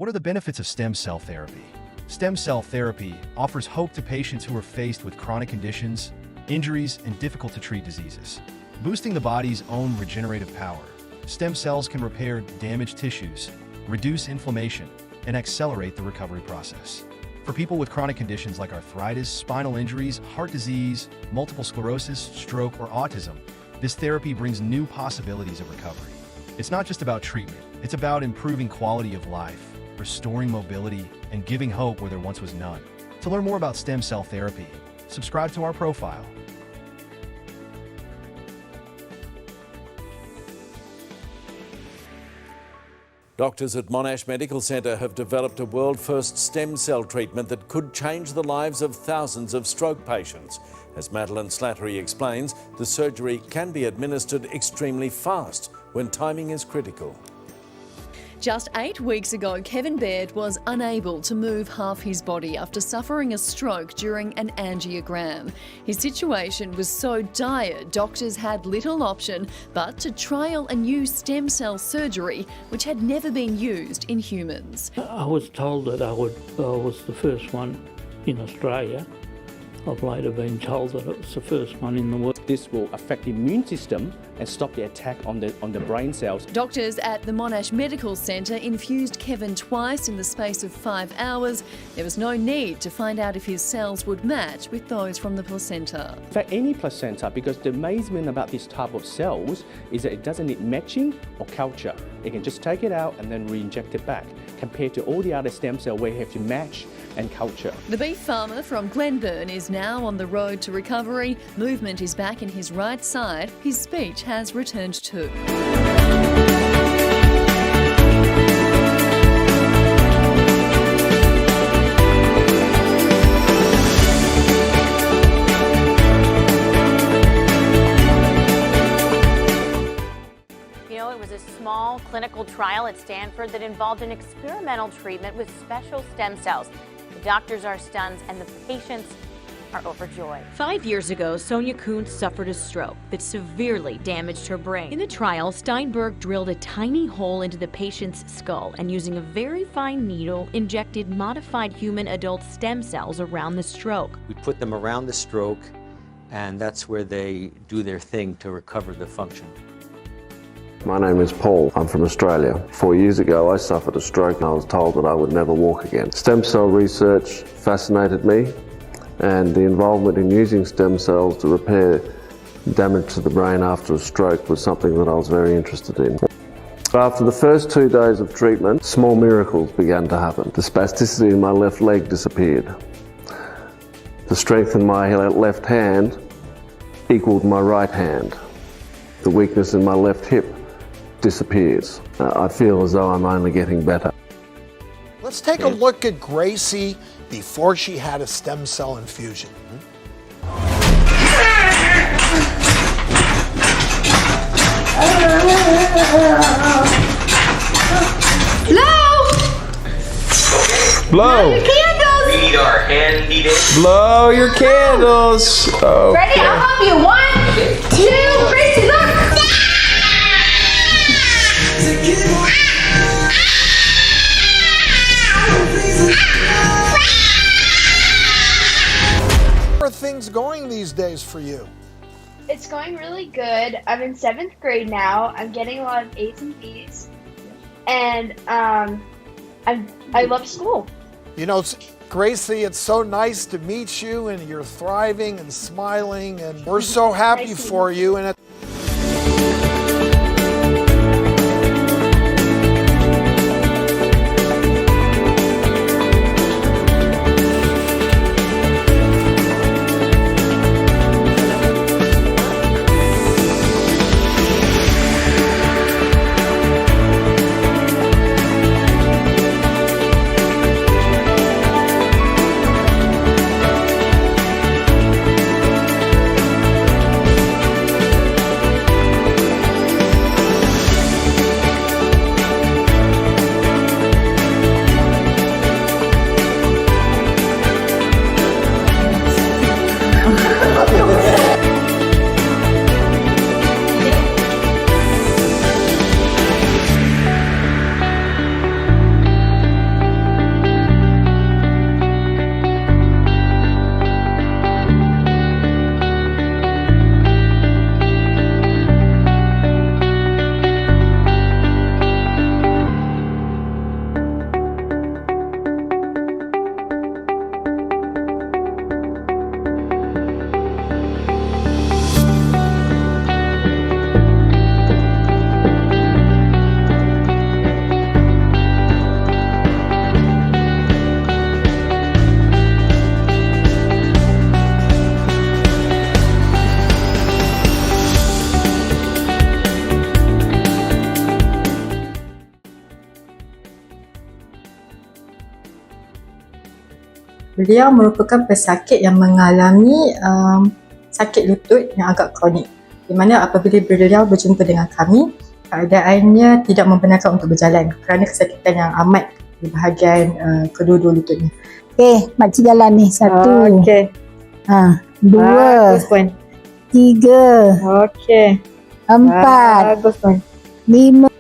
What are the benefits of stem cell therapy? Stem cell therapy offers hope to patients who are faced with chronic conditions, injuries, and difficult-to-treat diseases. Boosting the body's own regenerative power, stem cells can repair damaged tissues, reduce inflammation, and accelerate the recovery process. For people with chronic conditions like arthritis, spinal injuries, heart disease, multiple sclerosis, stroke, or autism, this therapy brings new possibilities of recovery. It's not just about treatment, it's about improving quality of life, restoring mobility, and giving hope where there once was none. To learn more about stem cell therapy, subscribe to our profile. Doctors at Monash Medical Centre have developed a world-first stem cell treatment that could change the lives of thousands of stroke patients. As Madeline Slattery explains, the surgery can be administered extremely fast when timing is critical. Just 8 weeks ago, Kevin Baird was unable to move half his body after suffering a stroke during an angiogram. His situation was so dire, doctors had little option but to trial a new stem cell surgery which had never been used in humans. I was told that I was the first one in Australia. I've later been told that it was the first one in the world. This will affect the immune system and stop the attack on the brain cells. Doctors at the Monash Medical Centre infused Kevin twice in the space of 5 hours. There was no need to find out if his cells would match with those from the placenta. For any placenta, because the amazement about this type of cells is that it doesn't need matching or culture. You can just take it out and then re-inject it back, compared to all the other stem cells where you have to match and culture. The beef farmer from Glenburn is now on the road to recovery. Movement is back in his right side. His speech has returned too. It was a small clinical trial at Stanford that involved an experimental treatment with special stem cells. The doctors are stunned and the patients are overjoyed. 5 years ago, Sonia Kuntz suffered a stroke that severely damaged her brain. In the trial, Steinberg drilled a tiny hole into the patient's skull and using a very fine needle, injected modified human adult stem cells around the stroke. We put them around the stroke, and that's where they do their thing to recover the function. My name is Paul. I'm from Australia. 4 years ago I suffered a stroke and I was told that I would never walk again. Stem cell research fascinated me, and the involvement in using stem cells to repair damage to the brain after a stroke was something that I was very interested in. After the first 2 days of treatment, small miracles began to happen. The spasticity in my left leg disappeared. The strength in my left hand equaled my right hand. The weakness in my left hip disappears. I feel as though I'm only getting better. Let's take a look at Gracie before she had a stem cell infusion. Blow! Your candles! We need our handy dandy. Blow your candles! Okay. Ready? I'll help you. 1, 2, Gracie, look! How are things going these days for you? It's going really good. I'm in 7th grade now. I'm getting a lot of A's and B's. And I love school. You know, Gracie, it's so nice to meet you, and you're thriving and smiling, and we're so happy for you. And Beliau merupakan pesakit yang mengalami sakit lutut yang agak kronik. Di mana apabila beliau berjumpa dengan kami, keadaannya tidak membenarkan untuk berjalan kerana kesakitan yang amat di bahagian kedua-dua lututnya. Okey, makcik jalan ni. 1. Okey. 2. Bagus puan. 3. Okey. 4. Bagus puan. 5.